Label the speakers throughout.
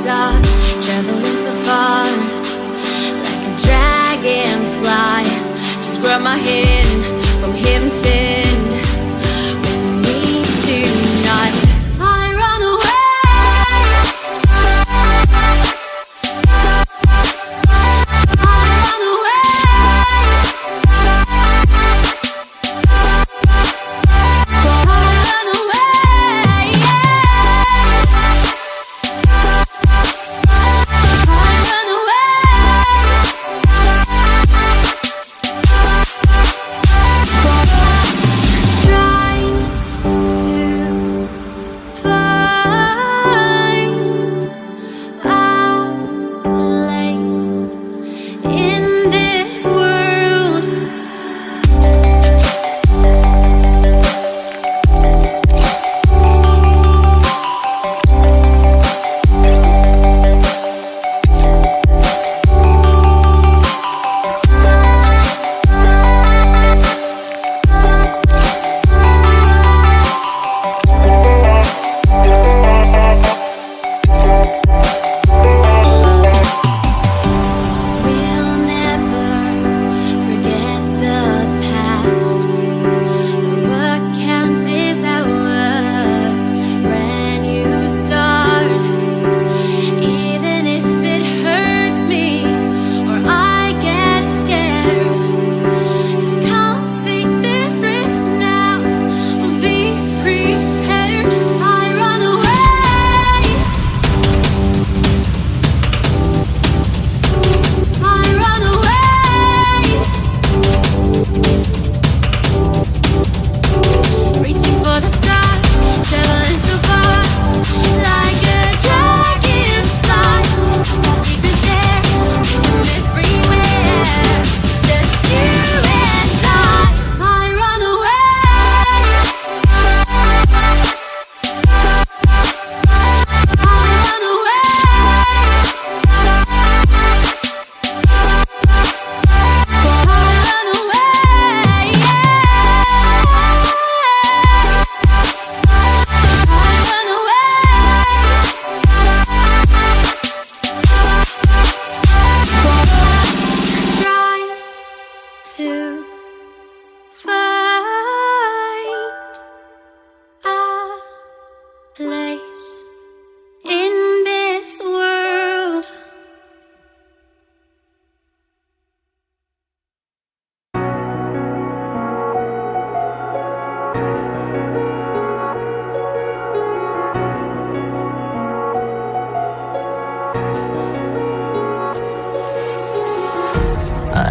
Speaker 1: stars, traveling so far, like a dragonfly. Just grab my hand from him, send with me tonight. I run away.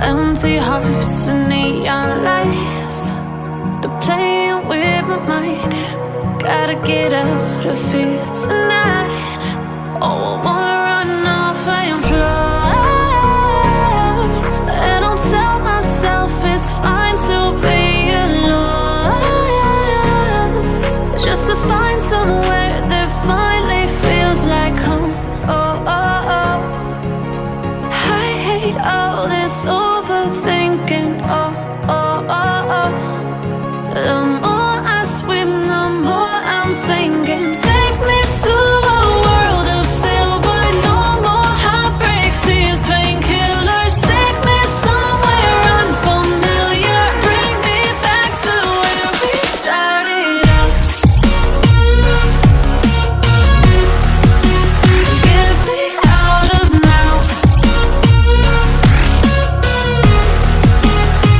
Speaker 2: Empty hearts and neon lights, they're playing with my mind. Gotta get out of here tonight. Oh, I wanna run off and fly. And I'll tell myself it's fine to be alone, just to find somewhere that finally feels like home. Oh, oh, oh. I hate all this overthinking. Oh, oh, oh, oh. The more I swim, the more I'm sinking. Take me to a world of silver. No more heartbreaks, tears, painkillers. Take me somewhere unfamiliar. Bring me back to where we started out. Get me out of now.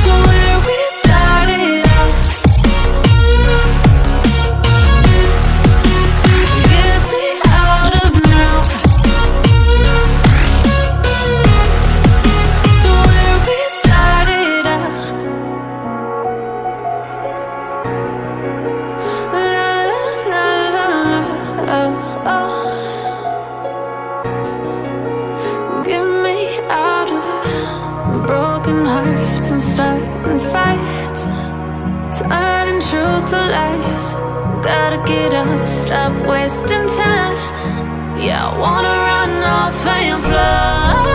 Speaker 2: To where we started out. Get me out of now. To where we started out. La la la la la. Oh, oh. Get me out of broken hearts and starting fights, turning truth to lies. Gotta get up, stop wasting time. Yeah, I wanna run off and fly.